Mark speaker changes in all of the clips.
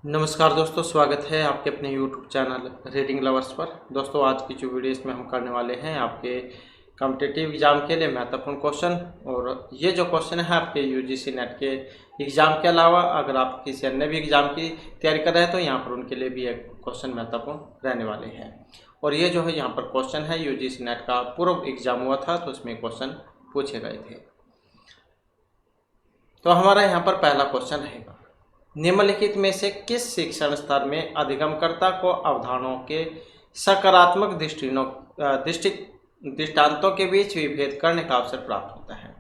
Speaker 1: नमस्कार दोस्तों, स्वागत है आपके अपने YouTube चैनल रीडिंग लवर्स पर। दोस्तों, आज की जो वीडियो इसमें हम करने वाले हैं आपके कॉम्पिटिटिव एग्ज़ाम के लिए महत्वपूर्ण क्वेश्चन। और ये जो क्वेश्चन है आपके यूजीसी नेट के एग्ज़ाम के अलावा अगर आप किसी अन्य भी एग्ज़ाम की तैयारी कर रहे हैं तो यहाँ पर उनके लिए भी एक क्वेश्चन महत्वपूर्ण रहने वाले हैं। और ये जो है यहाँ पर क्वेश्चन है यूजीसी नेट का पूर्व एग्ज़ाम हुआ था तो उसमें क्वेश्चन पूछे गए थे। तो हमारा यहाँ पर पहला क्वेश्चन रहेगा, निम्नलिखित में से किस शिक्षण स्तर में अधिगमकर्ता को अवधारणाओं के सकारात्मक दृष्टांतों के बीच विभेद करने का अवसर प्राप्त होता है।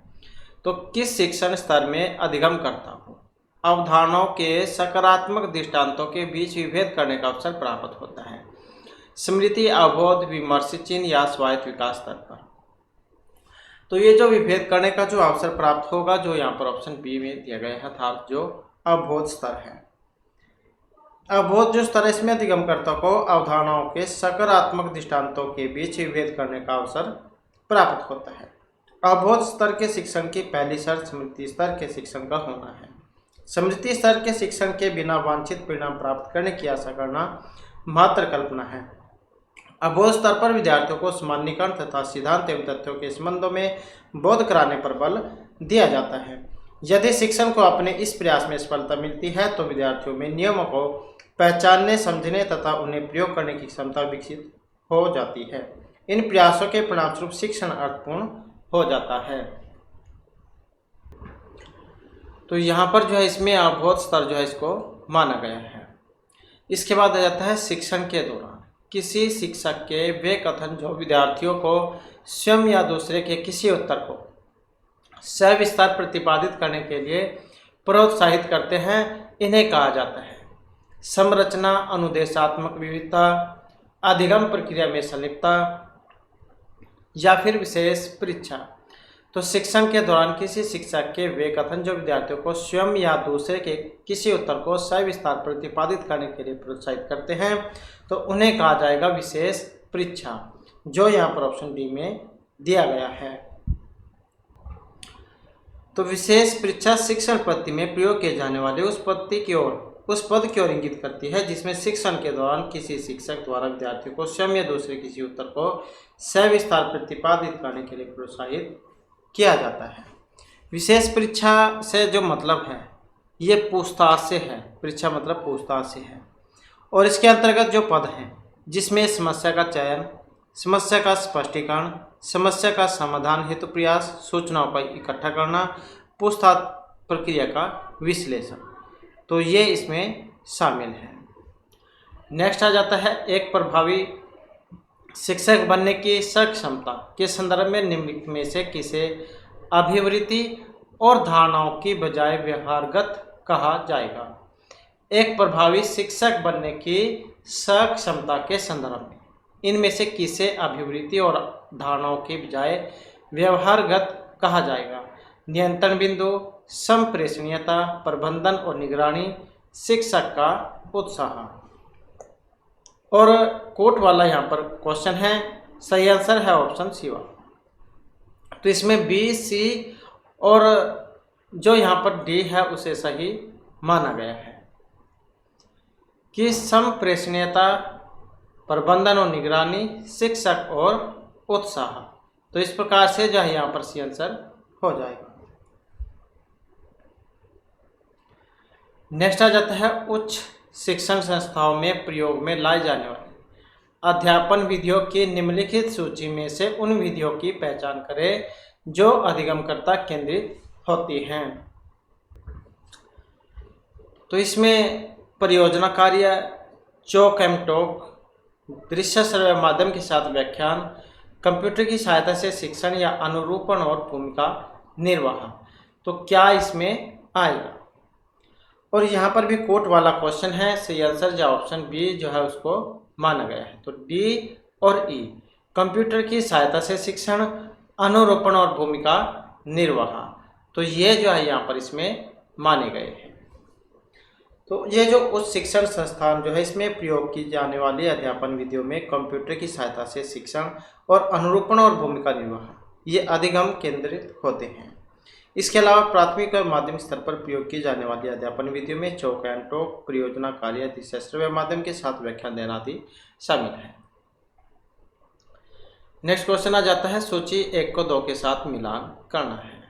Speaker 1: तो किस शिक्षण स्तर में अधिगमकर्ता को अवधारणाओं के सकारात्मक दृष्टांतों के बीच विभेद करने का अवसर प्राप्त होता है? स्मृति, अवबोध, विमर्श, चिन्ह या स्वायत्त विकास स्तर पर। तो ये जो विभेद करने का जो अवसर प्राप्त होगा, जो यहाँ पर ऑप्शन बी में दिया गया है, अर्थात जो अवबोध स्तर है। अवबोध जो स्तर है इसमें अधिगमकर्ता को अवधारणाओं के सकारात्मक दृष्टांतों के बीच विभेद करने का अवसर प्राप्त होता है। अवबोध स्तर के शिक्षण की पहली शर्त स्मृति स्तर के शिक्षण का होना है। स्मृति स्तर के शिक्षण के बिना वांछित परिणाम प्राप्त करने की आशा करना मात्र कल्पना है। अवबोध स्तर पर विद्यार्थियों को सामान्यीकरण तथा सिद्धांत एवं तथ्यों के संबंधों में बोध कराने पर बल दिया जाता है। यदि शिक्षण को अपने इस प्रयास में सफलता मिलती है तो विद्यार्थियों में नियमों को पहचानने, समझने तथा उन्हें प्रयोग करने की क्षमता विकसित हो जाती है। इन प्रयासों के परिणामस्वरूप शिक्षण अर्थपूर्ण हो जाता है। तो यहाँ पर जो है इसमें अवबोध स्तर जो है इसको माना गया है। इसके बाद आ जाता है शिक्षण के दौरान किसी शिक्षक के वे कथन जो विद्यार्थियों को स्वयं या दूसरे के किसी उत्तर को सविस्तार प्रतिपादित करने के लिए प्रोत्साहित करते हैं, इन्हें कहा जाता है संरचना, अनुदेशात्मक विविधता, अधिगम प्रक्रिया में संलिप्तता या फिर विशेष परीक्षा। तो शिक्षण के दौरान किसी शिक्षक के वे कथन जो विद्यार्थियों को स्वयं या दूसरे के किसी उत्तर को सविस्तार प्रतिपादित करने के लिए प्रोत्साहित करते हैं तो उन्हें कहा जाएगा विशेष परीक्षा, जो यहाँ पर ऑप्शन बी में दिया गया है। तो विशेष परीक्षा शिक्षण पद्धति में प्रयोग किए जाने वाले उस पद की ओर इंगित करती है जिसमें शिक्षण के दौरान किसी शिक्षक द्वारा विद्यार्थियों को स्वयं या दूसरे किसी उत्तर को सविस्तार प्रतिपादित करने के लिए प्रोत्साहित किया जाता है। विशेष परीक्षा से जो मतलब है ये पूछताछ से है। परीक्षा मतलब पूछताछ से है। और इसके अंतर्गत जो पद हैं जिसमें समस्या का चयन, समस्या का स्पष्टीकरण, समस्या का समाधान हेतु प्रयास, सूचनाओं का इकट्ठा करना, पूछताछ प्रक्रिया का विश्लेषण, तो ये इसमें शामिल है। नेक्स्ट आ जाता है एक प्रभावी शिक्षक बनने की सक्षमता के संदर्भ में निम्नलिखित में से किसे अभिवृत्ति और धारणाओं की बजाय व्यवहारगत कहा जाएगा? एक प्रभावी शिक्षक बनने की सक्षमता के संदर्भ में इनमें से किसे अभिवृत्ति और धारणाओं के बजाय व्यवहारगत कहा जाएगा? नियंत्रण बिंदु, संप्रेषणीयता, प्रबंधन और निगरानी, शिक्षक का उत्साह। और कोट वाला यहाँ पर क्वेश्चन है, सही आंसर है ऑप्शन सी वाला। तो इसमें बी, सी और जो यहाँ पर डी है उसे सही माना गया है कि संप्रेषणीयता, प्रबंधन और निगरानी, शिक्षक और उत्साह। तो इस प्रकार से जो है यहाँ पर सी आंसर हो जाएगा। नेक्स्ट आ जाता है उच्च शिक्षण संस्थाओं में प्रयोग में लाई जाने वाली अध्यापन विधियों की निम्नलिखित सूची में से उन विधियों की पहचान करें जो अधिगमकर्ता केंद्रित होती हैं। तो इसमें परियोजना कार्य, चौक एवं टॉक, दृश्य श्रव्य माध्यम के साथ व्याख्यान, कंप्यूटर की सहायता से शिक्षण या अनुरूपण और भूमिका निर्वाह, तो क्या इसमें आएगा? और यहाँ पर भी कोट वाला क्वेश्चन है, सही आंसर जो ऑप्शन बी जो है उसको माना गया है। तो डी और ई, कंप्यूटर की सहायता से शिक्षण, अनुरूपण और भूमिका निर्वाह, तो ये जो है यहाँ पर इसमें माने गए हैं। तो ये जो उच्च शिक्षण संस्थान जो है इसमें प्रयोग की जाने वाली अध्यापन विधियों में कंप्यूटर की सहायता से शिक्षण और अनुरूपण और भूमिका निर्वाह ये अधिगम केंद्रित होते हैं। इसके अलावा प्राथमिक और माध्यमिक स्तर पर प्रयोग की जाने वाली अध्यापन विधियों में चौक एंड टॉक, परियोजना कार्य, अतिशस्त्र व माध्यम के साथ व्याख्यान देना आदि शामिल है। नेक्स्ट क्वेश्चन आ जाता है, सूची 1 को 2 के साथ मिलान करना है।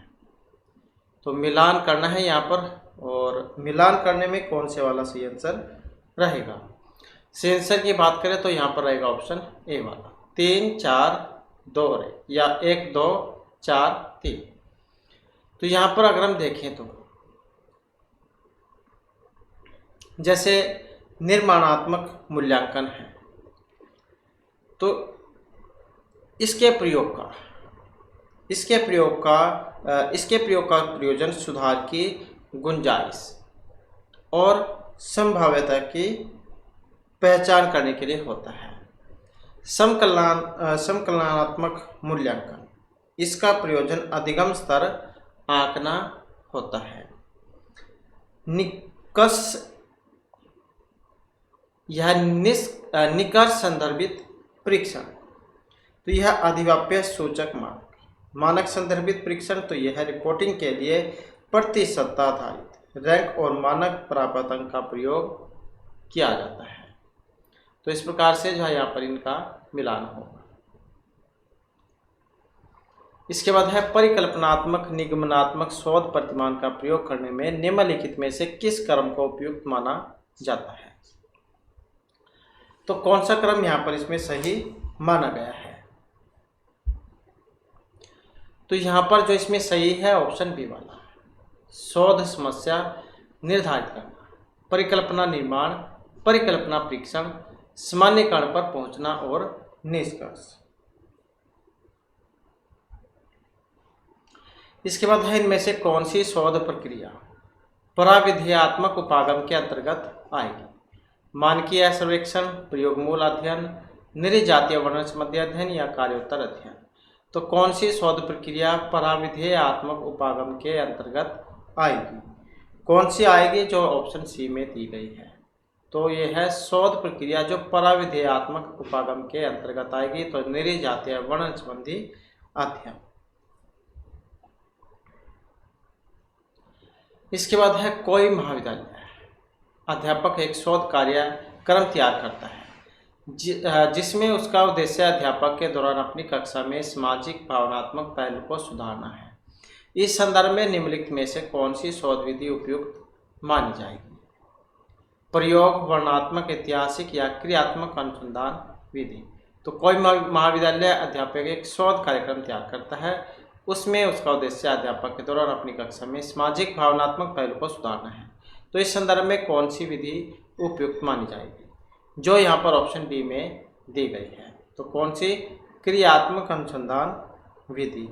Speaker 1: तो मिलान करना है यहाँ पर, और मिलान करने में कौन से वाला सही आंसर रहेगा। सही आंसर की बात करें तो यहाँ पर रहेगा ऑप्शन ए वाला, 3 4 2 या 1 2 4 3। तो यहाँ पर अगर हम देखें तो जैसे निर्माणात्मक मूल्यांकन है, तो इसके प्रयोग का प्रयोजन सुधार की गुंजाइश और संभाव्यता की पहचान करने के लिए होता है। समकलनात्मक मूल्यांकन, इसका प्रयोजन अधिगम स्तर आंकना होता है। निष्कर्ष यह निकट संदर्भित परीक्षण, तो यह अधिव्याप्य सूचक मानक संदर्भित परीक्षण, तो यह रिपोर्टिंग के लिए प्रतिशत आधारित रैंक और मानक प्राप्तांक का प्रयोग किया जाता है। तो इस प्रकार से जो है यहाँ पर इनका मिलान होगा। इसके बाद है परिकल्पनात्मक निगमनात्मक शोध प्रतिमान का प्रयोग करने में निम्नलिखित में से किस क्रम को उपयुक्त माना जाता है। तो कौन सा क्रम यहाँ पर इसमें सही माना गया है। तो यहाँ पर जो इसमें सही है ऑप्शन बी वाला, शोध समस्या निर्धारित करना, परिकल्पना निर्माण, परिकल्पना परीक्षण, सामान्यीकरण पर पहुंचना और निष्कर्ष। इसके बाद है इनमें से कौन सी शोध प्रक्रिया पराविधेयात्मक उपागम के अंतर्गत आएगी। मानकीय सर्वेक्षण, प्रयोगमूल अध्ययन, निरजातीय वर्णन संबंधी अध्ययन या कार्योत्तर अध्ययन। तो कौन सी शोध प्रक्रिया पराविधेयात्मक उपागम के अंतर्गत आएगी, कौन सी आएगी, जो ऑप्शन सी में दी गई है। तो ये है शोध प्रक्रिया जो पराविधेयात्मक उपागम के अंतर्गत आएगी, तो निरजातीय वर्णन संबंधी अध्ययन। इसके बाद है कोई महाविद्यालय अध्यापक एक शोध कार्यक्रम तैयार करता है जिसमें उसका उद्देश्य अध्यापक के दौरान अपनी कक्षा में सामाजिक भावनात्मक पहलू को सुधारना है। इस संदर्भ में निम्नलिखित में से कौन सी शोध विधि उपयुक्त मानी जाएगी। प्रयोग, वर्णनात्मक, ऐतिहासिक या क्रियात्मक अनुसंधान विधि। तो कोई महाविद्यालय अध्यापक एक शोध कार्यक्रम तैयार करता है, उसमें उसका उद्देश्य अध्यापक के दौरान अपनी कक्षा में सामाजिक भावनात्मक पहलू को सुधारना है। तो इस संदर्भ में कौन सी विधि उपयुक्त मानी जाएगी, जो यहाँ पर ऑप्शन बी में दी गई है। तो कौन सी, क्रियात्मक अनुसंधान विधि,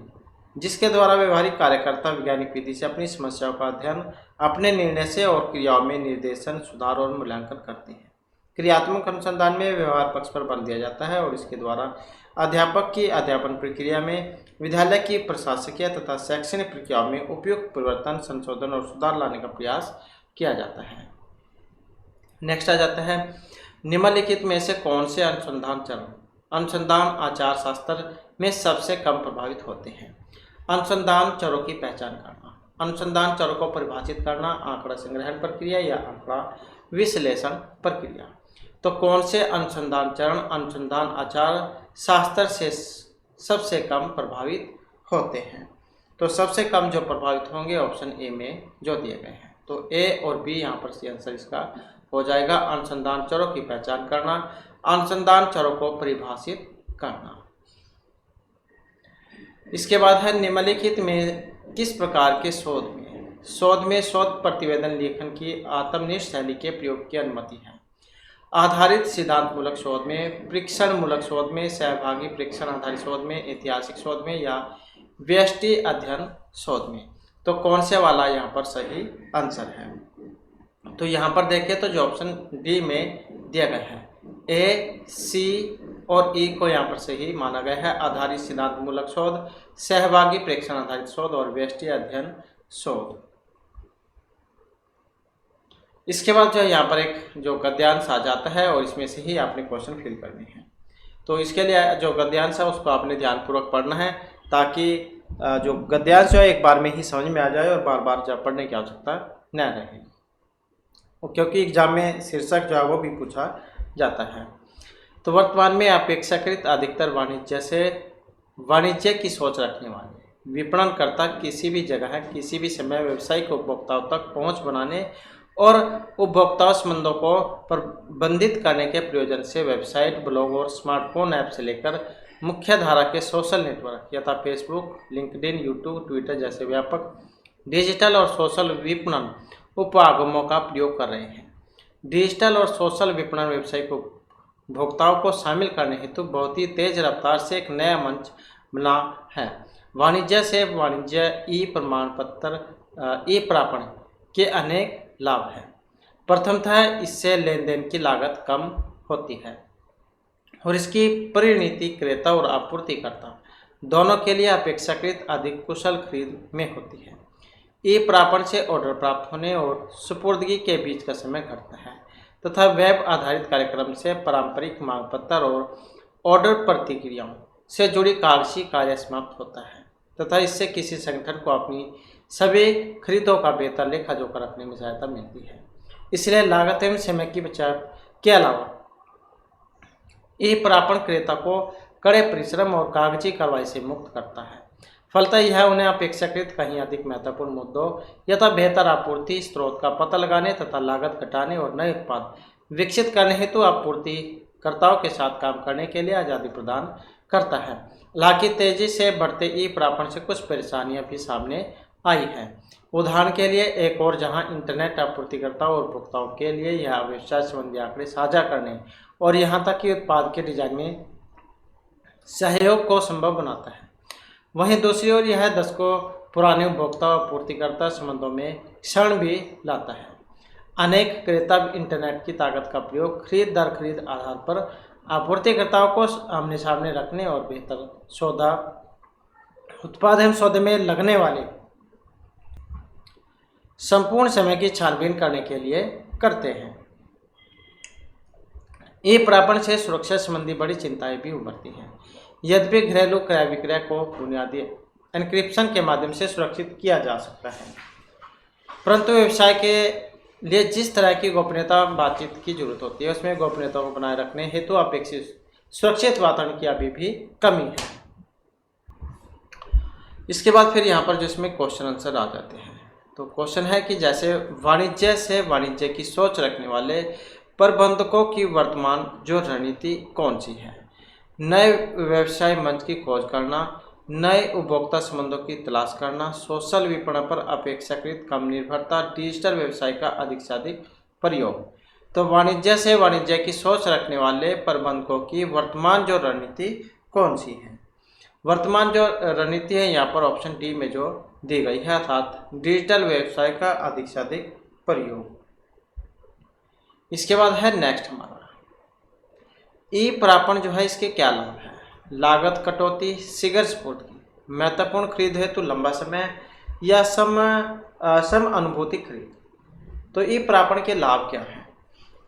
Speaker 1: जिसके द्वारा व्यवहारिक कार्यकर्ता वैज्ञानिक विधि से अपनी समस्याओं का अध्ययन अपने निर्णय से और क्रियाओं में निर्देशन, सुधार और मूल्यांकन करते हैं। क्रियात्मक अनुसंधान में व्यवहार पक्ष पर बल दिया जाता है और इसके द्वारा अध्यापक की अध्यापन प्रक्रिया में विद्यालय की प्रशासकीय तथा शैक्षणिक प्रक्रियाओं में उपयुक्त परिवर्तन, संशोधन और सुधार लाने का प्रयास किया जाता है। नेक्स्ट आ जाता है, निम्नलिखित में से कौन से अनुसंधान चरण अनुसंधान आचार शास्त्र में सबसे कम प्रभावित होते हैं। अनुसंधान चरों की पहचान करना, अनुसंधान चरों को परिभाषित करना, आंकड़ा संग्रहण प्रक्रिया या आंकड़ा विश्लेषण प्रक्रिया। तो कौन से अनुसंधान चरण अनुसंधान आचार शास्त्र से सबसे कम प्रभावित होते हैं। तो सबसे कम जो प्रभावित होंगे ऑप्शन ए में जो दिए गए हैं। तो ए और बी यहाँ पर सी आंसर इसका हो जाएगा। अनुसंधान चरों की पहचान करना, अनुसंधान चरों को परिभाषित करना। इसके बाद है निम्नलिखित में किस प्रकार के शोध में शोध प्रतिवेदन लेखन की आत्मनिष्ठ शैली के प्रयोग की अनुमति है। आधारित सिद्धांत मूलक शोध में, परीक्षण मूलक शोध में, सहभागी परीक्षण आधारित शोध में, ऐतिहासिक शोध में या व्यष्टि अध्ययन शोध में। तो कौन से वाला यहाँ पर सही आंसर है। तो यहाँ पर देखें तो जो ऑप्शन डी में दिया गया है, ए, सी और ई को यहाँ पर सही माना गया है। आधारित सिद्धांत मूलक शोध, सहभागी प्रेक्षण आधारित शोध और व्यष्टि अध्ययन शोध। इसके बाद जो है यहाँ पर एक जो गद्यांश आ जाता है और इसमें से ही आपने क्वेश्चन फिल करने हैं। तो इसके लिए जो गद्यांश है उसको आपने ध्यानपूर्वक पढ़ना है ताकि जो गद्यांश जो है एक बार में ही समझ में आ जाए और बार बार जब पढ़ने की आवश्यकता न रहे, क्योंकि एग्जाम में शीर्षक जो है वो भी पूछा जाता है। तो वर्तमान में अपेक्षाकृत अधिकतर वाणिज्य की सोच रखने वाले विपणनकर्ता किसी भी जगह किसी भी समय व्यावसायिक उपभोक्ताओं तक पहुंच बनाने और उपभोक्ता संबंधों को प्रबंधित करने के प्रयोजन से वेबसाइट, ब्लॉग और स्मार्टफोन ऐप से लेकर मुख्य धारा के सोशल नेटवर्क यथा फेसबुक, लिंक्डइन, यूट्यूब, ट्विटर जैसे व्यापक डिजिटल और सोशल विपणन उपागमों का प्रयोग कर रहे हैं। डिजिटल और सोशल विपणन व्यवसायिक उपभोक्ताओं को शामिल करने हेतु बहुत ही तेज रफ्तार से एक नया मंच बना है। वाणिज्य से वाणिज्य ई प्रमाण पत्र ई प्रापण के अनेक लाभ हैं। प्रथमतः इससे लेन देन की लागत कम होती है और इसकी परिणति क्रेता और आपूर्तिकर्ता दोनों के लिए अपेक्षाकृत अधिक कुशल खरीद में होती है। ई प्रापण से ऑर्डर प्राप्त होने और सुपुर्दगी के बीच का समय घटता है तथा वेब आधारित कार्यक्रम से पारंपरिक मांग पत्र और ऑर्डर प्रतिक्रियाओं से जुड़ी कागजी कार्य समाप्त होता है तथा इससे किसी संगठन को अपनी सभी खरीदों का बेहतर लेखा जोखा रखने में सहायता मिलती है। इसलिए लागत एवं समय की बचत के अलावा ई प्रापण क्रेता को कड़े परिश्रम और कागजी कार्रवाई से मुक्त करता है। फलतः यह उन्हें अपेक्षाकृत कहीं अधिक महत्वपूर्ण मुद्दों यथा बेहतर आपूर्ति स्रोत का पता लगाने तथा लागत घटाने और नए उत्पाद विकसित करने हेतु आपूर्तिकर्ताओं के साथ काम करने के लिए आज़ादी प्रदान करता है। हालांकि तेजी से बढ़ते ई प्रापण से कुछ परेशानियां भी सामने आई है। उदाहरण के लिए एक और जहां इंटरनेट आपूर्तिकर्ताओं और उपभोक्ताओं के लिए यह व्यवसाय संबंधी आंकड़े साझा करने और यहां तक कि उत्पाद के डिजाइन में सहयोग को संभव बनाता है, वहीं दूसरी ओर यह दशकों पुराने उपभोक्ता और आपूर्तिकर्ता संबंधों में क्षण भी लाता है। अनेक क्रेता इंटरनेट की ताकत का प्रयोग खरीद दर खरीद आधार पर आपूर्तिकर्ताओं को आमने सामने रखने और बेहतर सौदा उत्पाद एवं सौदे में लगने वाले संपूर्ण समय की छानबीन करने के लिए करते हैं। ई प्रापण से सुरक्षा संबंधी बड़ी चिंताएं भी उभरती हैं। यद्यपि घरेलू क्रय विक्रय को बुनियादी एन्क्रिप्शन के माध्यम से सुरक्षित किया जा सकता है, परंतु व्यवसाय के लिए जिस तरह की गोपनीयता बातचीत की जरूरत होती है उसमें गोपनीयता को बनाए रखने हेतु अपेक्षित सुरक्षित वातावरण की अभी भी कमी है। इसके बाद फिर यहाँ पर जिसमें क्वेश्चन आंसर आ जाते हैं। तो क्वेश्चन है कि जैसे वाणिज्य से वाणिज्य की सोच रखने वाले प्रबंधकों की वर्तमान जो रणनीति कौन सी है? नए व्यवसाय मंच की खोज करना, नए उपभोक्ता संबंधों की तलाश करना, सोशल विपणन पर अपेक्षाकृत कम निर्भरता, डिजिटल व्यवसाय का अधिक से अधिक प्रयोग। तो वाणिज्य से वाणिज्य की सोच रखने वाले प्रबंधकों की वर्तमान जो रणनीति कौन सी है? वर्तमान जो रणनीति है यहाँ पर ऑप्शन डी में जो दी गई है, अर्थात डिजिटल व्यवसाय का अधिक से अधिक प्रयोग। इसके बाद है नेक्स्ट हमारा ई प्रापण जो है, इसके क्या लाभ है? लागत कटौती, शीघ्र स्फूर्ति, महत्वपूर्ण खरीद हेतु लंबा समय या सम अनुभूति खरीद। तो ई प्रापण के लाभ क्या है?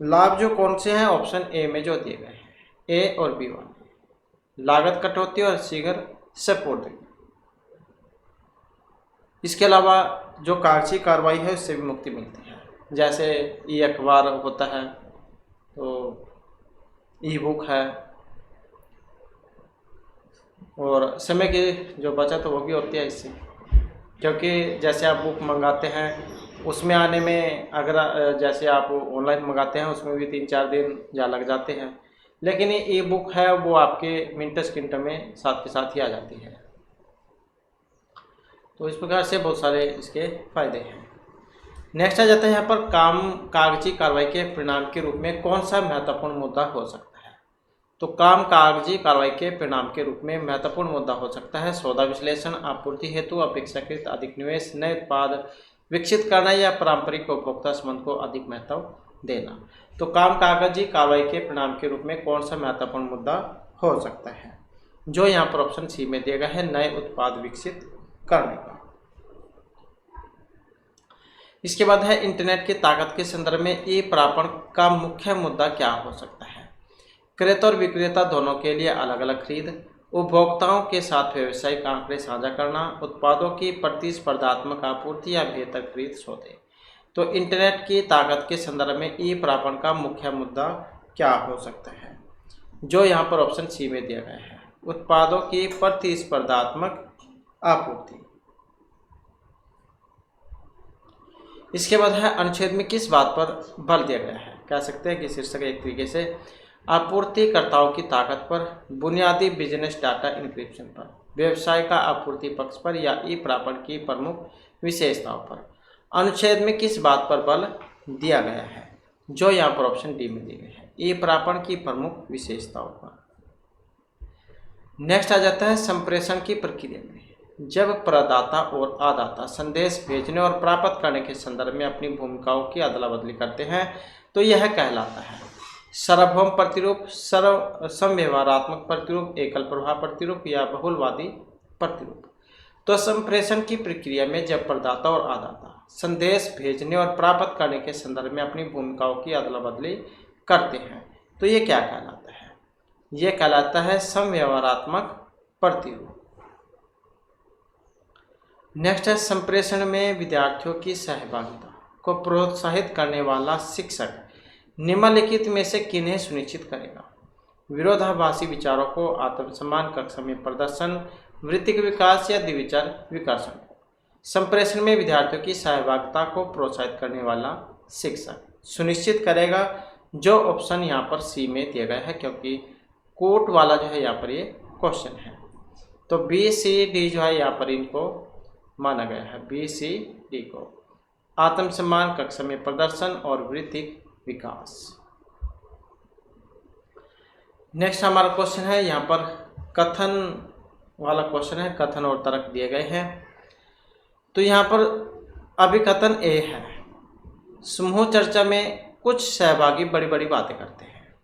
Speaker 1: लाभ जो कौन से हैं ऑप्शन ए में जो दिए गए हैं, ए और बी वाले, लागत कटौती और शीघ्र स्फूर्ति। इसके अलावा जो कागजी कार्रवाई है उससे भी मुक्ति मिलती है, जैसे ई अखबार होता है, तो ई बुक है, और समय की जो बचत वो भी होती है इससे, क्योंकि जैसे आप बुक मंगाते हैं उसमें आने में अगर जैसे आप ऑनलाइन मंगाते हैं उसमें भी 3-4 दिन जा लग जाते हैं, लेकिन ई बुक है वो आपके मिनट सेकंड में साथ के साथ ही आ जाती है। तो इस प्रकार से बहुत सारे इसके फायदे हैं। नेक्स्ट आ जाता है यहाँ पर कागजी कार्रवाई के परिणाम के रूप में कौन सा महत्वपूर्ण मुद्दा हो सकता है? तो कागजी कार्रवाई के परिणाम के रूप में महत्वपूर्ण मुद्दा हो सकता है सौदा विश्लेषण, आपूर्ति हेतु अपेक्षाकृत अधिक निवेश, नए उत्पाद विकसित करना या पारंपरिक उपभोक्ता संबंध को अधिक महत्व देना। तो कागजी कार्रवाई के परिणाम के रूप में कौन सा महत्वपूर्ण मुद्दा हो सकता है? जो यहाँ पर ऑप्शन सी में दिया गया है, नए उत्पाद विकसित करने का। इसके बाद है इंटरनेट की ताकत के संदर्भ में ई प्रापण का मुख्य मुद्दा क्या हो सकता है? क्रेता और विक्रेता दोनों के लिए अलग अलग खरीद, उपभोक्ताओं के साथ व्यावसायिक आंकड़े साझा करना, उत्पादों की प्रतिस्पर्धात्मक आपूर्ति या बेहतर खरीद सौदे। तो इंटरनेट की ताकत के संदर्भ में ई प्रापण का मुख्य मुद्दा क्या हो सकता है, जो यहाँ पर ऑप्शन सी में दिया गया है, उत्पादों की प्रतिस्पर्धात्मक आपूर्ति। इसके बाद है अनुच्छेद में किस बात पर बल दिया गया है। कह सकते हैं कि शीर्षक एक तरीके से आपूर्तिकर्ताओं की ताकत पर, बुनियादी बिजनेस डाटा इंक्रिप्शन पर, व्यवसाय का आपूर्ति पक्ष पर या ई प्रापण की प्रमुख विशेषताओं पर। अनुच्छेद में किस बात पर बल दिया गया है, जो यहाँ पर ऑप्शन डी में दी गई है, ई प्रापण की प्रमुख विशेषताओं पर। नेक्स्ट आ जाता है संप्रेषण की प्रक्रिया में जब प्रदाता और आदाता संदेश भेजने और प्राप्त करने के संदर्भ में अपनी भूमिकाओं की अदला बदली करते हैं तो यह कहलाता है सार्वभौम प्रतिरूप, समव्यवहारात्मक प्रतिरूप, एकल प्रभाव प्रतिरूप या बहुलवादी प्रतिरूप। तो संप्रेषण की प्रक्रिया में जब प्रदाता और आदाता संदेश भेजने और प्राप्त करने के संदर्भ में अपनी भूमिकाओं की अदला बदली करते हैं तो ये क्या कहलाता है, ये कहलाता है समव्यवहारात्मक प्रतिरूप। नेक्स्ट है संप्रेषण में विद्यार्थियों की सहभागिता को प्रोत्साहित करने वाला शिक्षक निम्नलिखित में से किन्हें सुनिश्चित करेगा। विरोधाभासी विचारों को आत्मसम्मान, कक्षा में प्रदर्शन, वृत्तिक विकास या द्विविचार विकर्षण। संप्रेषण में विद्यार्थियों की सहभागिता को प्रोत्साहित करने वाला शिक्षक सुनिश्चित करेगा, जो ऑप्शन यहाँ पर सी में दिया गया है क्योंकि कोट वाला जो है यहाँ पर ये क्वेश्चन है। तो बी सी डी जो है यहाँ पर इनको माना गया है, बी सी डी को आत्मसम्मान, कक्षा में प्रदर्शन और वृत्तिक विकास। नेक्स्ट हमारा क्वेश्चन है यहाँ पर कथन वाला क्वेश्चन है, कथन और तर्क दिए गए हैं। तो यहाँ पर अभिकथन ए है, समूह चर्चा में कुछ सहभागी बड़ी बड़ी बातें करते हैं,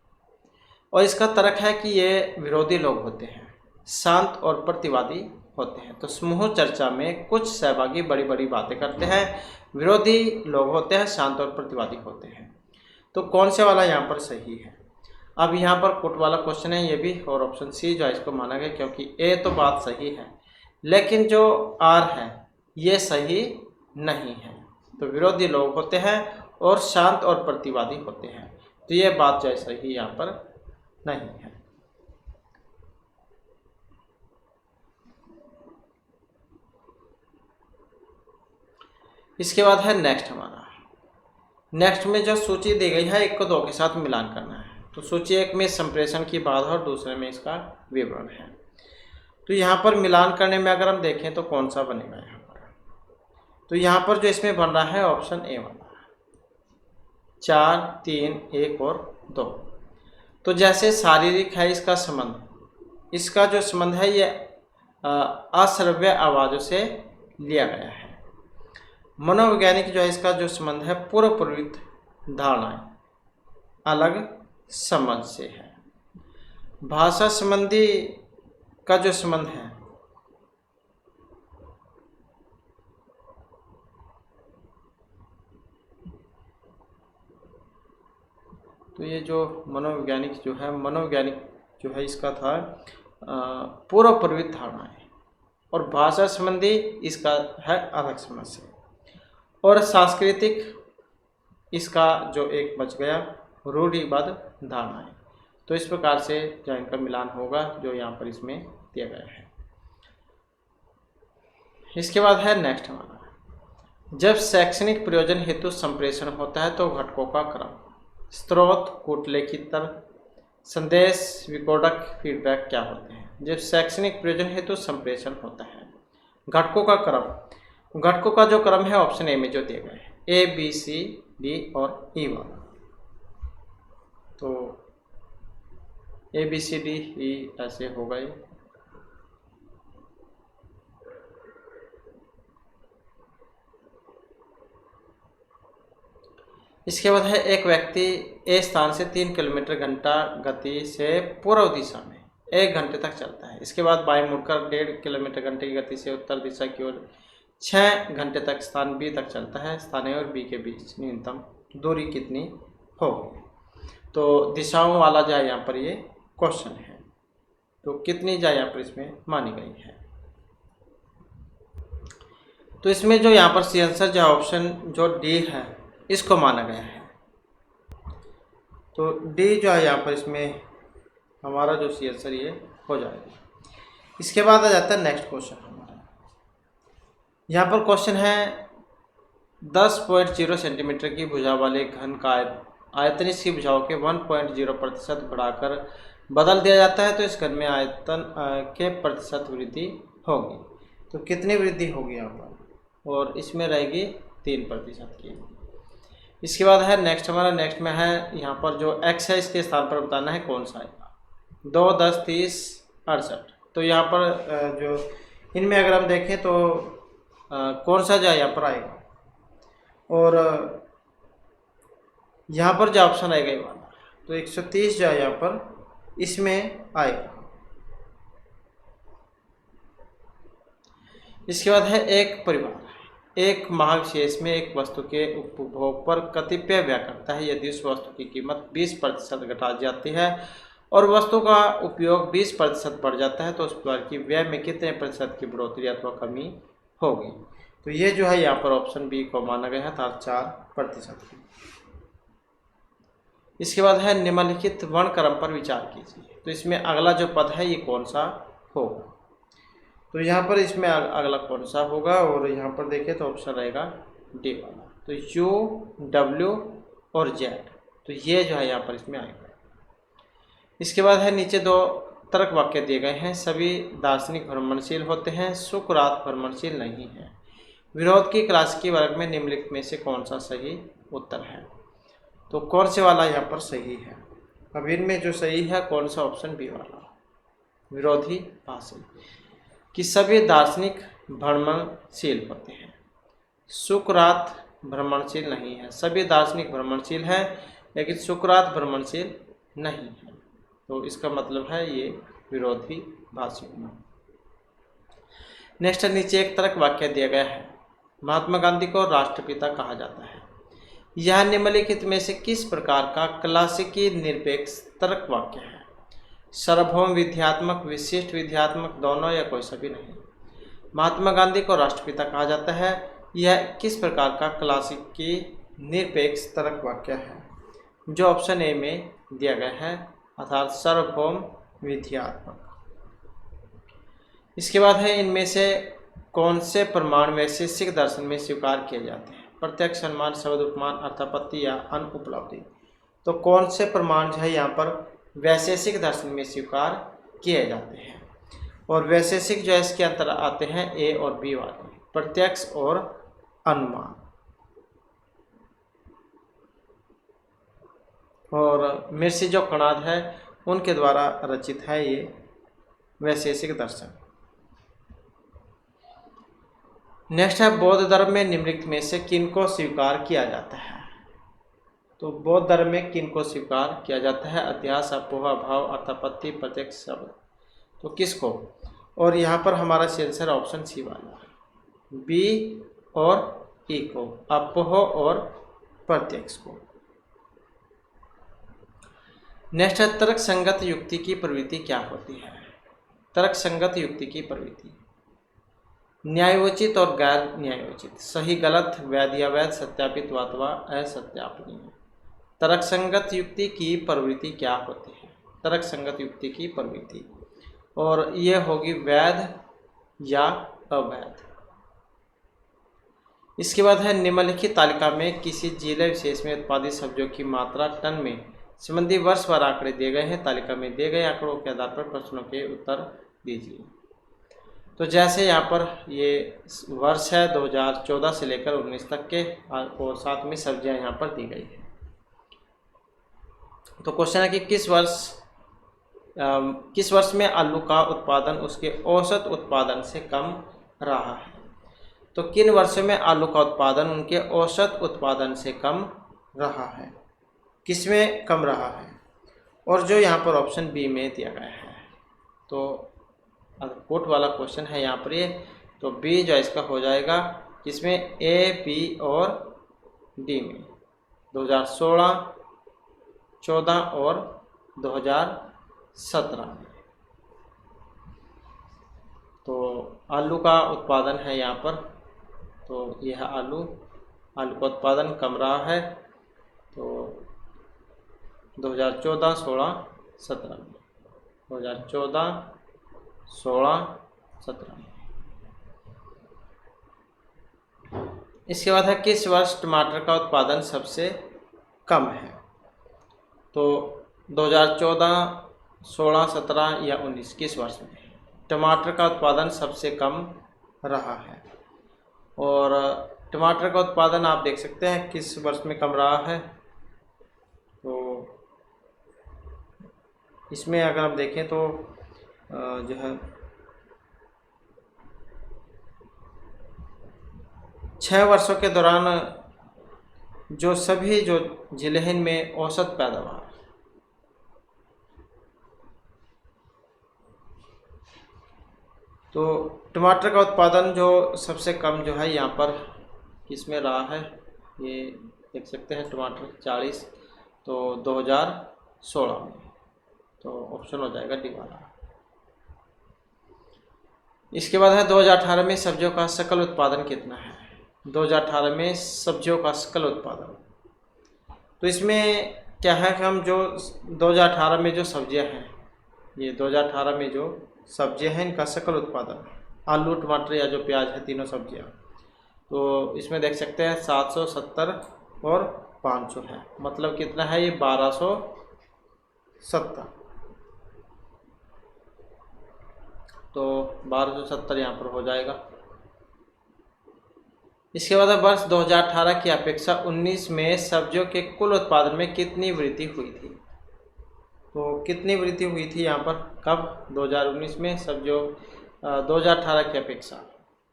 Speaker 1: और इसका तर्क है कि ये विरोधी लोग होते हैं, शांत और प्रतिवादी होते हैं। तो समूह चर्चा में कुछ सहभागी बड़ी बड़ी बातें करते हैं, विरोधी लोग होते हैं, शांत और प्रतिवादी होते हैं। तो कौन से वाला यहाँ पर सही है। अब यहाँ पर कोट वाला क्वेश्चन है ये भी, और ऑप्शन सी जो है इसको माना गया क्योंकि ए तो बात सही है लेकिन जो आर है ये सही नहीं है। तो विरोधी लोग होते हैं और शांत और प्रतिवादी होते हैं, तो ये बात जो है सही यहाँ पर नहीं है। इसके बाद है नेक्स्ट हमारा, नेक्स्ट में जो सूची दी गई है एक को दो के साथ मिलान करना है। तो सूची एक में संप्रेषण की बाधा और दूसरे में इसका विवरण है। तो यहाँ पर मिलान करने में अगर हम देखें तो कौन सा बनेगा यहाँ पर, तो यहाँ पर जो इसमें बन रहा है ऑप्शन ए वाला, 4, 3, 1 और 2। तो जैसे शारीरिक है इसका संबंध, इसका जो संबंध है ये अश्रव्य आवाज़ों से लिया गया है। मनोवैज्ञानिक जो है इसका जो संबंध है पूर्व प्रवृत्त धारणाएं अलग समझ से है। भाषा संबंधी का जो संबंध है तो ये जो मनोवैज्ञानिक जो है इसका था पूर्व प्रवृत्त धारणाएं, और भाषा संबंधी इसका है अलग समझ से, और सांस्कृतिक इसका जो एक बच गया रूढ़िबद्ध धारणाएं। तो इस प्रकार से जो इनका मिलान होगा जो यहाँ पर इसमें दिया गया है। इसके बाद है नेक्स्ट हमारा, जब शैक्षणिक प्रयोजन हेतु संप्रेषण होता है तो घटकों का क्रम, स्रोत, कूटलेखित तर्क, संदेश, विकोडक, फीडबैक क्या होते हैं। जब शैक्षणिक प्रयोजन हेतु संप्रेषण होता है, घटकों का क्रम, घटकों का जो क्रम है ऑप्शन ए में जो दिया गया है, ए बी सी डी और ई वाला। तो A B C D E ऐसे हो गए। इसके बाद है एक व्यक्ति ए स्थान से 3 किलोमीटर घंटा गति से पूर्व दिशा में 1 घंटे तक चलता है। इसके बाद बाएं मुड़कर 1.5 किलोमीटर घंटे की गति से उत्तर दिशा की ओर 6 घंटे तक स्थान बी तक चलता है। स्थान ए और बी के बीच न्यूनतम दूरी कितनी होगी। तो दिशाओं वाला जो है यहाँ पर ये क्वेश्चन है। तो कितनी जा यहाँ पर इसमें मानी गई है। तो इसमें जो यहाँ पर सी आंसर जो ऑप्शन जो डी है इसको माना गया है। तो डी जो है यहाँ पर इसमें हमारा जो सी आंसर ये हो जाएगा। इसके बाद आ जाता है नेक्स्ट क्वेश्चन हमारा। यहाँ पर क्वेश्चन है 10.0 सेंटीमीटर की भुजा वाले घन का आयतन इसकी भुजाओं के 1.0% बढ़ाकर बदल दिया जाता है तो इस घन में आयतन के प्रतिशत वृद्धि होगी। तो कितनी वृद्धि होगी यहाँ पर, और इसमें रहेगी 3% की। इसके बाद है नेक्स्ट हमारा, नेक्स्ट में है यहाँ पर जो x है इसके स्थान पर बताना है कौन सा आएगा। 2, 10, 30, 68। तो यहाँ पर जो इनमें अगर हम देखें तो कौन सा जो यहाँ पर आएगा, और यहाँ पर जो ऑप्शन आएगा ये वाला, तो 130 जो है यहाँ पर इसमें आएगा। इसके बाद है एक परिवार एक महाविशेष में एक वस्तु के उपभोग पर कतिपय व्यय करता है। यदि उस वस्तु की कीमत 20% घटा जाती है और वस्तु का उपयोग 20% बढ़ जाता है तो उस परिवार की व्यय में कितने प्रतिशत की बढ़ोतरी अथवा कमी होगी। तो ये जो है यहाँ पर ऑप्शन बी को माना गया है, था 4% की। इसके बाद है निम्नलिखित वर्णक्रम पर विचार कीजिए। तो इसमें अगला जो पद है ये कौन सा होगा। तो यहाँ पर इसमें अगला कौन सा होगा, और यहाँ पर देखें तो ऑप्शन रहेगा डी वाला। तो यू, डब्ल्यू और जेड, तो ये जो है यहाँ पर इसमें आएगा। इसके बाद है नीचे 2 तर्क वाक्य दिए गए हैं। सभी दार्शनिक भ्रमणशील होते हैं, सुकरात भ्रमणशील नहीं है। विरोध की क्लासिकी वर्ग में निम्नलिखित में से कौन सा सही उत्तर है। तो कौन से वाला यहाँ पर सही है। अब इनमें जो सही है कौन सा, ऑप्शन बी वाला, विरोधाभासी, कि सभी दार्शनिक भ्रमणशील होते हैं, सुकरात भ्रमणशील नहीं है। सभी दार्शनिक भ्रमणशील है लेकिन सुकरात भ्रमणशील नहीं है। तो इसका मतलब है ये विरोधाभासी होना। नेक्स्ट नीचे एक तर्क वाक्य दिया गया है। महात्मा गांधी को राष्ट्रपिता कहा जाता है। यह निम्नलिखित में से किस प्रकार का क्लासिकी निरपेक्ष तर्क वाक्य है। सार्वभौम विध्यात्मक, विशिष्ट विध्यात्मक, दोनों या कोई सभी नहीं। महात्मा गांधी को राष्ट्रपिता कहा जाता है, यह किस प्रकार का क्लासिकी निरपेक्ष तर्क वाक्य है। जो ऑप्शन ए में दिया गया है, अर्थात सार्वभौम विध्यात्मक। इसके बाद है इनमें से कौन से प्रमाण वैशेषिक दर्शन में स्वीकार किए जाते हैं। प्रत्यक्ष, अनुमान, शब्द, उपमान, अर्थापत्ति या अनुपलब्धि। तो कौन से प्रमाण जो है यहाँ पर वैशेषिक दर्शन में स्वीकार किए जाते हैं, और वैशेषिक जो है इसके अंतर आते हैं ए और बी वाले, प्रत्यक्ष और अनुमान। और मिर्सी जो कणाद है उनके द्वारा रचित है ये वैशेषिक दर्शन। नेक्स्ट है बौद्ध धर्म में निम्नलिखित में से किनको स्वीकार किया जाता है। तो बौद्ध धर्म में किनको स्वीकार किया जाता है। अध्यास, अपोह, भाव, अर्थापत्ति, प्रत्यक्ष, शब्द। तो किसको, और यहाँ पर हमारा आंसर ऑप्शन सी वाला, बी और ई को, अपोह और प्रत्यक्ष को। नेक्स्ट है तर्क संगत युक्ति की प्रवृत्ति क्या होती है। तर्क संगत युक्ति की प्रवृत्ति न्यायोचित और गैर न्यायोचित, सही गलत, वैध या वैध, सत्यापित अथवा असत्यापनीय। तर्क संगत युक्ति की प्रवृत्ति क्या होती है। तर्क संगत युक्ति की प्रवृत्ति, और ये होगी वैध या अवैध। इसके बाद है निम्नलिखित तालिका में किसी जिले विशेष में उत्पादित सब्जियों की मात्रा टन में संबंधी वर्ष भर आंकड़े दिए गए हैं। तालिका में दिए गए आंकड़ों के आधार पर प्रश्नों के उत्तर दीजिए। तो जैसे यहाँ पर ये वर्ष है 2014 से लेकर 19 तक के, और साथ में सब्जियाँ यहाँ पर दी गई है। तो क्वेश्चन है कि किस वर्ष में आलू का उत्पादन उसके औसत उत्पादन से कम रहा है। तो किन वर्षों में आलू का उत्पादन उनके औसत उत्पादन से कम रहा है, किसमें कम रहा है, और जो यहाँ पर ऑप्शन बी में दिया गया है। तो कोट वाला क्वेश्चन है यहाँ पर ये, तो बी जो इसका हो जाएगा किसमें, ए, बी और डी में, 2016, 14 और 2017 में। तो आलू का उत्पादन है यहाँ पर, तो यह आलू का उत्पादन कम रहा है। तो 2014, 16, 17 में, 2014, 16, 17 में। इसके बाद है किस वर्ष टमाटर का उत्पादन सबसे कम है? तो 2014, 16, 17 या 19 किस वर्ष में टमाटर का उत्पादन सबसे कम रहा है? और टमाटर का उत्पादन आप देख सकते हैं किस वर्ष में कम रहा है। तो इसमें अगर हम देखें तो जो है 6 वर्षों के दौरान जो सभी जो जिले हैं इनमें औसत पैदावार, तो टमाटर का उत्पादन जो सबसे कम जो है यहाँ पर किसमें रहा है, ये देख सकते हैं टमाटर 40, तो 2016 में। तो ऑप्शन हो जाएगा डी वाला। इसके बाद है 2018 में सब्जियों का सकल उत्पादन कितना है? 2018 में सब्जियों का सकल उत्पादन, तो इसमें क्या है कि हम जो 2018 में जो सब्जियां हैं, ये 2018 में जो सब्जियां हैं इनका सकल उत्पादन, आलू, टमाटर या जो प्याज है, तीनों सब्जियां, तो इसमें देख सकते हैं 770 और 500 है, मतलब कितना है ये 1270। तो 1270 यहाँ पर हो जाएगा। इसके बाद वर्ष 2018 की अपेक्षा 19 में सब्जियों के कुल उत्पादन में कितनी वृद्धि हुई थी? तो कितनी वृद्धि हुई थी यहाँ पर, कब? 2019 में सब्जियों 2018 की अपेक्षा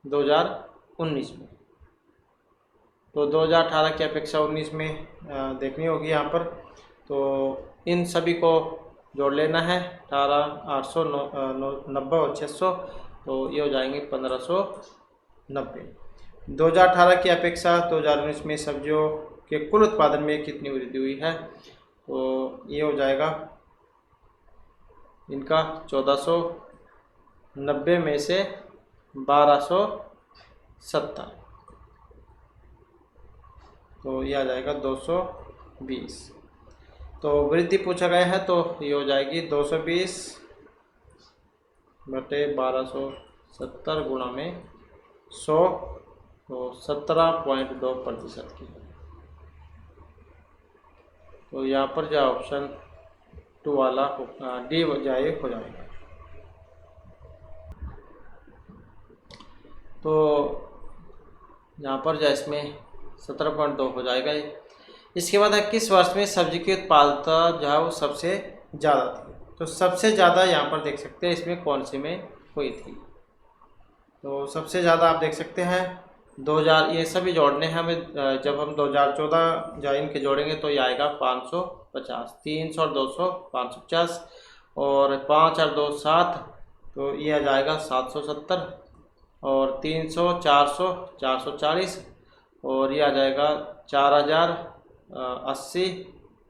Speaker 1: 2019 में। तो 2018 की अपेक्षा 19 में देखनी होगी यहाँ पर। तो इन सभी को जोड़ लेना है, 18, 800, 90 और 600, तो ये हो जाएंगे 1590। 2018 की अपेक्षा 2019 में सब्जियों के कुल उत्पादन में कितनी वृद्धि हुई है? तो ये हो जाएगा इनका 1490 में से 1270, तो ये आ जाएगा 220। तो वृद्धि पूछा गया है तो ये हो जाएगी 220 बटे 1270 गुणा में 100, तो 17.2% की। तो यहाँ पर जो ऑप्शन 2 वाला डी हो जाएगा। तो यहाँ पर जो इसमें 17.2 हो जाएगा। इसके बाद है किस वर्ष में सब्जी की उत्पादकता जो है वो सबसे ज़्यादा थी? तो सबसे ज़्यादा यहाँ पर देख सकते हैं इसमें कौन सी में हुई थी। तो सबसे ज़्यादा आप देख सकते हैं 2000, ये सभी जोड़ने हैं हमें। जब हम 2014 जो इनके जोड़ेंगे तो ये आएगा 550, 300 और 200 550, और 5 और 2 7, तो ये आ जाएगा 770, और 300 400 440, और ये आ जाएगा 4080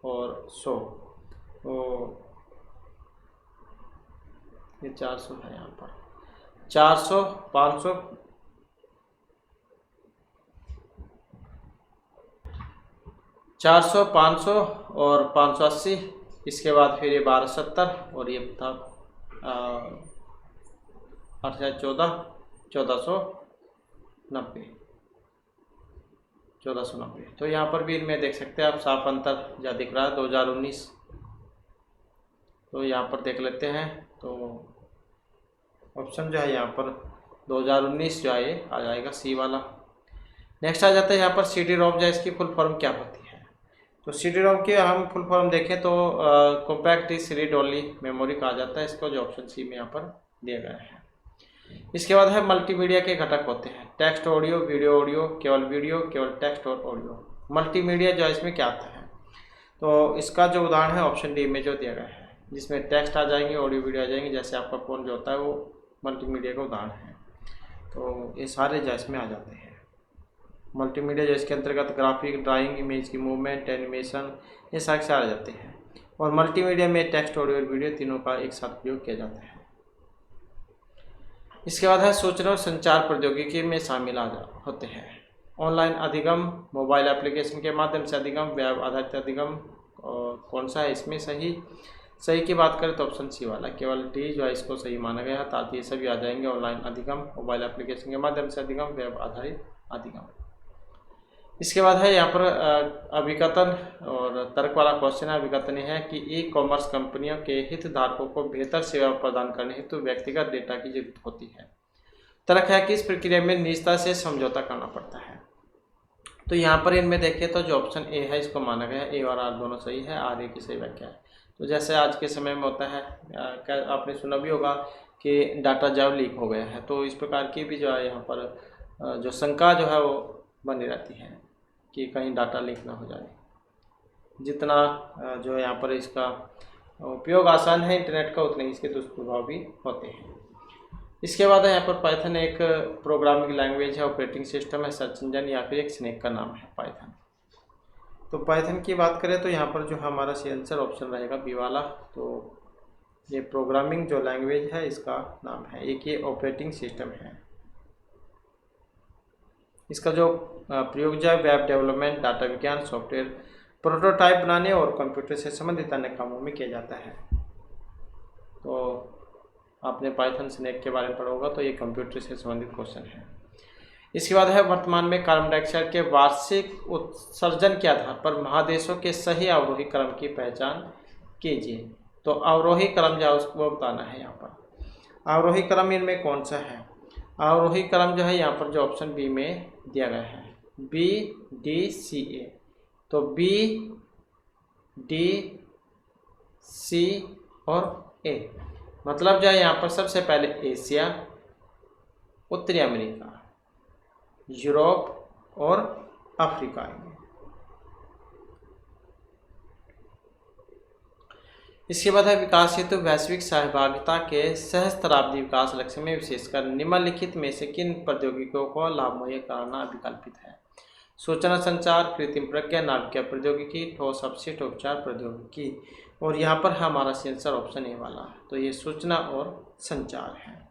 Speaker 1: और 100, तो ये 400 है यहाँ पर, 400 500 400 500 और 580, इसके बाद फिर ये 1270, और ये था 1490। तो यहाँ पर भी इनमें देख सकते हैं आप साफ अंतर जा दिख रहा है 2019। तो यहाँ पर देख लेते हैं, तो ऑप्शन जो है यहाँ पर 2019 जो है आ जाएगा सी वाला। नेक्स्ट आ जाता है यहाँ पर CD ROM, जो इसकी फुल फॉर्म क्या होती है? तो CD ROM की हम फुल फॉर्म देखें तो कॉम्पैक्ट रीड ओनली मेमोरी कहा जाता है इसको, जो ऑप्शन सी में यहाँ पर दिया गया है। इसके बाद है मल्टीमीडिया के घटक होते हैं, टेक्स्ट, ऑडियो, वीडियो, केवल टेक्स्ट और ऑडियो। मल्टीमीडिया जो है इसमें क्या आता है? तो इसका जो उदाहरण है ऑप्शन डी में जो दिया गया है, जिसमें टेक्स्ट आ जाएंगे, ऑडियो वीडियो आ जाएंगे, जैसे आपका फ़ोन जो होता है वो मल्टीमीडिया का उदाहरण है। तो ये सारे जो इसमें आ जाते हैं मल्टीमीडिया, जो इसके अंतर्गत ग्राफिक, ड्राइंग, इमेज की मूवमेंट, एनिमेशन, ये सारे आ जाते हैं। और मल्टीमीडिया में टेक्स्ट, ऑडियो और वीडियो तीनों का एक साथ प्रयोग किया जाता है। इसके बाद है सूचना और संचार प्रौद्योगिकी में शामिल होते हैं। ऑनलाइन अधिगम, मोबाइल एप्लीकेशन के माध्यम से अधिगम, वेब आधारित अधिगम। और कौन सा है इसमें सही की बात करें तो ऑप्शन सी वाला, केवल डी जो है इसको सही माना गया है, ताकि ये सभी आ जाएंगे। ऑनलाइन अधिगम, मोबाइल एप्लीकेशन के माध्यम से अधिगम, वेब आधारित अधिगम। इसके बाद है यहाँ पर अभिकथन और तर्क वाला क्वेश्चन है। अभिकथन है कि ई कॉमर्स कंपनियों के हितधारकों को बेहतर सेवा प्रदान करने हेतु व्यक्तिगत डेटा की जरूरत होती है। तर्क है कि इस प्रक्रिया में निजता से समझौता करना पड़ता है। तो यहाँ पर इनमें देखें तो जो ऑप्शन ए है इसको माना गया है, ए और आर दोनों सही है, आर ए की सही व्याख्या है। तो जैसे आज के समय में होता है, आपने सुना भी होगा कि डाटा जब लीक हो गया है, तो इस प्रकार की भी जो है यहाँ पर जो शंका जो है वो बनी रहती है कि कहीं डाटा लीक ना हो जाए। जितना जो है यहाँ पर इसका उपयोग आसान है इंटरनेट का, उतने ही इसके दुष्प्रभाव भी होते हैं। इसके बाद है यहाँ पर पाइथन एक प्रोग्रामिंग लैंग्वेज है, ऑपरेटिंग सिस्टम है, सर्च इंजन या फिर एक स्नेक का नाम है पाइथन। तो पाइथन की बात करें तो यहाँ पर जो हमारा सी आंसर ऑप्शन रहेगा बी वाला। तो ये प्रोग्रामिंग जो लैंग्वेज है इसका नाम है, एक ये ऑपरेटिंग सिस्टम है। इसका जो प्रयोग जो है वेब डेवलपमेंट, डाटा विज्ञान, सॉफ्टवेयर प्रोटोटाइप बनाने और कंप्यूटर से संबंधित अन्य कामों में किया जाता है। तो आपने पाइथन स्नेक के बारे में पढ़ा होगा, तो ये कंप्यूटर से संबंधित क्वेश्चन है। इसके बाद है वर्तमान में कार्बन डाइऑक्साइड के वार्षिक उत्सर्जन के आधार पर महादेशों के सही अवरोही क्रम की पहचान कीजिए। तो अवरोही क्रम जो है उसको बताना है। यहाँ पर अवरोही क्रम इनमें कौन सा है? अवरोही क्रम जो है यहाँ पर जो ऑप्शन बी में दिया गया है, बी डी सी ए। तो बी डी सी और ए, मतलब जो है यहाँ पर सबसे पहले एशिया, उत्तरी अमेरिका, यूरोप और अफ्रीका आएंगे। इसके बाद है विकास हेतु वैश्विक सहभागिता के सहस्त्राब्दी विकास लक्ष्य में विशेषकर निम्नलिखित में से किन प्रौद्योगिकियों को लाभ मुहैया कराना विकल्पित है? सूचना संचार, कृत्रिम प्रज्ञा, नाभिकीय प्रौद्योगिकी, ठोस अपशिष्ट उपचार प्रौद्योगिकी। और यहाँ पर हमारा आंसर ऑप्शन ए वाला, तो ये सूचना और संचार है।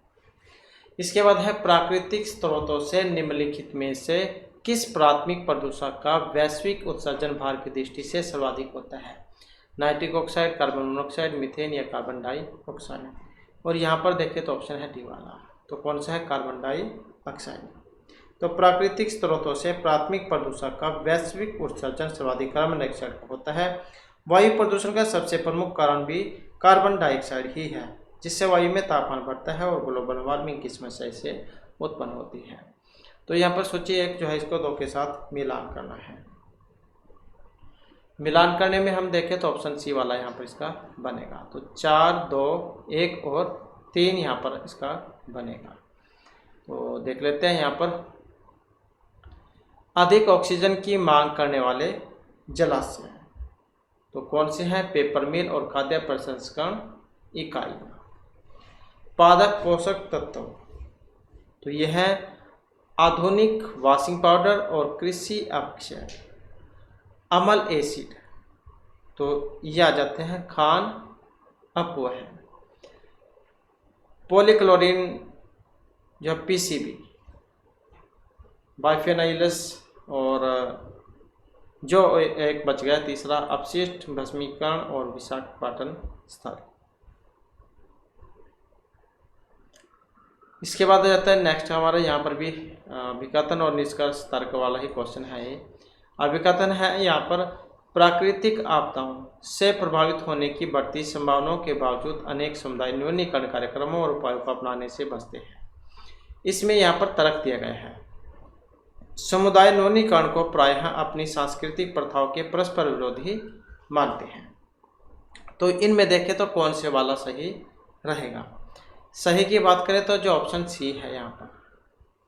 Speaker 1: इसके बाद है प्राकृतिक स्रोतों से निम्नलिखित में से किस प्राथमिक प्रदूषक का वैश्विक उत्सर्जन भार की दृष्टि से सर्वाधिक होता है? Nitric oxide, carbon monoxide, methane या कार्बन डाइऑक्साइड। और यहाँ पर देखें तो ऑप्शन है डी वाला, तो कौन सा है? Carbon dioxide. तो प्राकृतिक स्रोतों से प्राथमिक प्रदूषक का वैश्विक उत्सर्जन सर्वाधिक कार्बन डाइऑक्साइड का होता है। वायु प्रदूषण का सबसे प्रमुख कारण भी कार्बन डाइऑक्साइड ही है, जिससे वायु में तापमान बढ़ता है और ग्लोबल वार्मिंग की समस्या इससे उत्पन्न होती है। तो यहाँ पर सोचिए एक जो है इसको 2 के साथ मिलान करना है। मिलान करने में हम देखें तो ऑप्शन सी वाला यहाँ पर इसका बनेगा। तो 4, 2, 1 और 3 यहाँ पर इसका बनेगा। तो देख लेते हैं यहाँ पर अधिक ऑक्सीजन की मांग करने वाले जलाशय, तो कौन से हैं? पेपर मिल और खाद्य प्रसंस्करण इकाइयाँ। पादप पोषक तत्व, तो यह है आधुनिक वॉशिंग पाउडर और कृषि अपक्षय। अमल एसिड, तो ये आ जाते हैं खान अपवह। पॉलीक्लोरीन जो पीसीबी, बाइफेनाइलस, और जो एक बच गया तीसरा अपशिष्ट भस्मीकरण और विशाखापट्टनम स्थल। इसके बाद आ जाता है नेक्स्ट हमारा यहाँ पर भी अभिकथन और निष्कर्ष तर्क वाला ही क्वेश्चन है। ये अभिकथन है यहाँ पर प्राकृतिक आपदाओं से प्रभावित होने की बढ़ती संभावनाओं के बावजूद अनेक समुदाय न्यूनीकरण कार्यक्रमों और उपायों को अपनाने से बचते हैं। इसमें यहाँ पर तर्क दिया गया है, समुदाय न्यूनीकरण को प्रायः अपनी सांस्कृतिक प्रथाओं के परस्पर विरोधी मानते हैं। तो इनमें देखें तो कौन से वाला सही रहेगा? सही की बात करें तो जो ऑप्शन सी है यहाँ पर,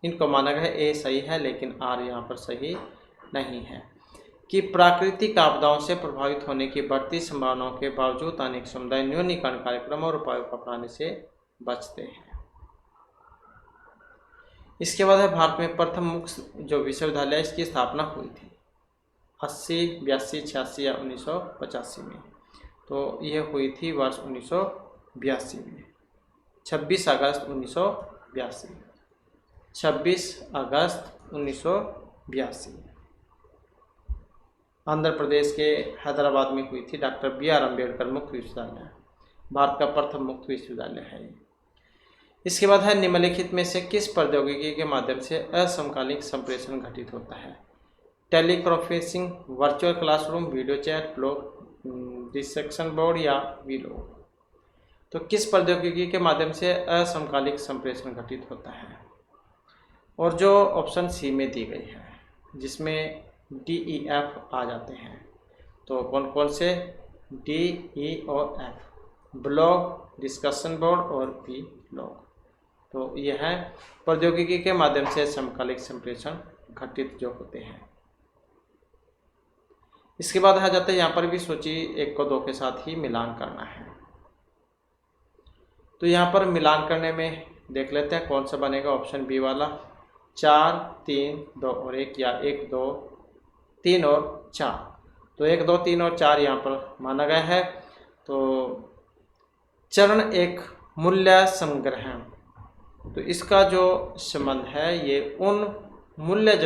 Speaker 1: इनको माना गया ए सही है, लेकिन आर यहाँ पर सही नहीं है कि प्राकृतिक आपदाओं से प्रभावित होने की बढ़ती संभावनाओं के बावजूद अनेक समुदाय न्यूनीकरण कार्यक्रमों और उपायों को अपनाने से बचते हैं। इसके बाद है भारत में प्रथम मुक्त जो विश्वविद्यालय इसकी स्थापना हुई थी 80, 82, 86 या 1985 में। तो यह हुई थी वर्ष 1982 में, 26 अगस्त 1982 26 अगस्त 1982 आंध्र प्रदेश के हैदराबाद में हुई थी। डॉक्टर BR अम्बेडकर मुक्त विश्वविद्यालय भारत का प्रथम मुक्त विश्वविद्यालय है। इसके बाद है निम्नलिखित में से किस प्रौद्योगिकी के माध्यम से असमकालिक संप्रेषण घटित होता है? Teleconferencing, virtual classroom, video chat, blog discussion board या वीलॉग। तो किस प्रौद्योगिकी के माध्यम से असमकालिक संप्रेषण घटित होता है? और जो ऑप्शन सी में दी गई है जिसमें DEF आ जाते हैं, तो कौन कौन से? D, E और F, ब्लॉग, डिस्कशन बोर्ड और वीलॉग। तो यह है प्रौद्योगिकी के माध्यम से समकालिक संप्रेषण घटित जो होते हैं। इसके बाद आ जाता है, यहाँ पर भी सूची 1 को 2 के साथ ही मिलान करना है। तो यहाँ पर मिलान करने में देख लेते हैं कौन सा बनेगा। ऑप्शन बी वाला 4, 3, 2 और 1 या 1, 2, 3 और 4। तो 1, 2, 3 और 4 यहाँ पर माना गया है। तो चरण 1 मूल्य संग्रह, तो इसका जो संबंध है ये उन मूल्य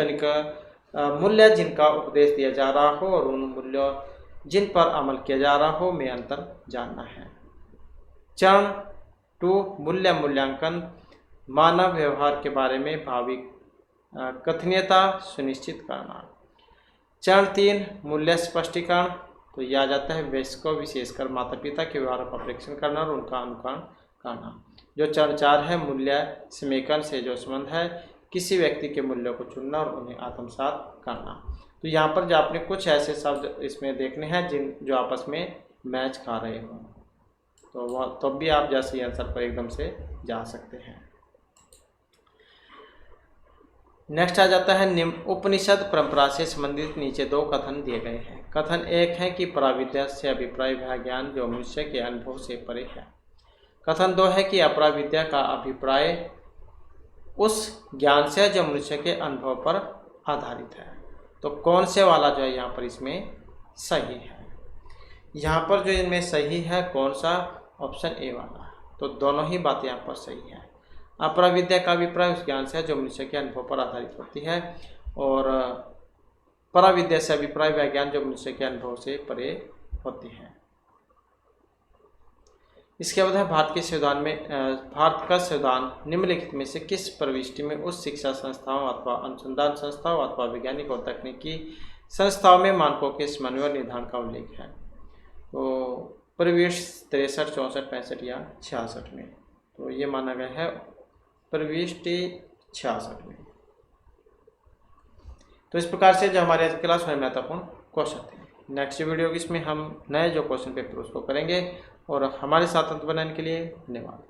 Speaker 1: जिनका उपदेश दिया जा रहा हो और उन मूल्यों जिन पर अमल किया जा रहा हो में अंतर जानना है। चरण 2 मूल्य मूल्यांकन, मानव व्यवहार के बारे में भावी कथनीयता सुनिश्चित करना। चरण 3 मूल्य स्पष्टीकरण, तो यह आ जाता है वयस्कों विशेषकर माता पिता के व्यवहार का परीक्षण करना और उनका अनुकरण करना। जो चरण 4 है मूल्य समीकरण से जो संबंध है किसी व्यक्ति के मूल्यों को चुनना और उन्हें आत्मसात करना। तो यहाँ पर जो आपने कुछ ऐसे शब्द इसमें देखने हैं जो आपस में मैच खा रहे हों, तो वह तब भी आप जैसे आंसर पर एकदम से जा सकते हैं। नेक्स्ट आ जाता है उपनिषद परंपरा से संबंधित नीचे 2 कथन दिए गए हैं। कथन 1 है कि पराविद्या से अभिप्राय वह ज्ञान जो मनुष्य के अनुभव से परे है। कथन 2 है कि अपराविद्या का अभिप्राय उस ज्ञान से जो मनुष्य के अनुभव पर आधारित है। तो कौन से वाला जो है यहाँ पर इसमें सही है? यहाँ पर जो इनमें सही है कौन सा? ऑप्शन ए वाला। तो दोनों ही बातें यहाँ पर सही है। अपराविद्या का अभिप्राय उस ज्ञान से जो मनुष्य के अनुभव पर आधारित होती है और पराविद्या से अभिप्राय वह ज्ञान जो मनुष्य के अनुभव से परे होती है। इसके बाद है भारत का संविधान निम्नलिखित में से किस प्रविष्टि में उस शिक्षा संस्थाओं अथवा अनुसंधान संस्थाओं अथवा वैज्ञानिक और तकनीकी संस्थाओं में मानकों के समन्वय और निर्धारण का उल्लेख है? तो प्रविष्टि 63, 64, 65 या 66 में। तो ये माना गया है प्रविष्टि 66 में। तो इस प्रकार से जो हमारे आज क्लास में महत्वपूर्ण क्वेश्चन थे। नेक्स्ट वीडियो इसमें हम नए जो क्वेश्चन पेपर उसको करेंगे और हमारे साथ बनाने के लिए धन्यवाद।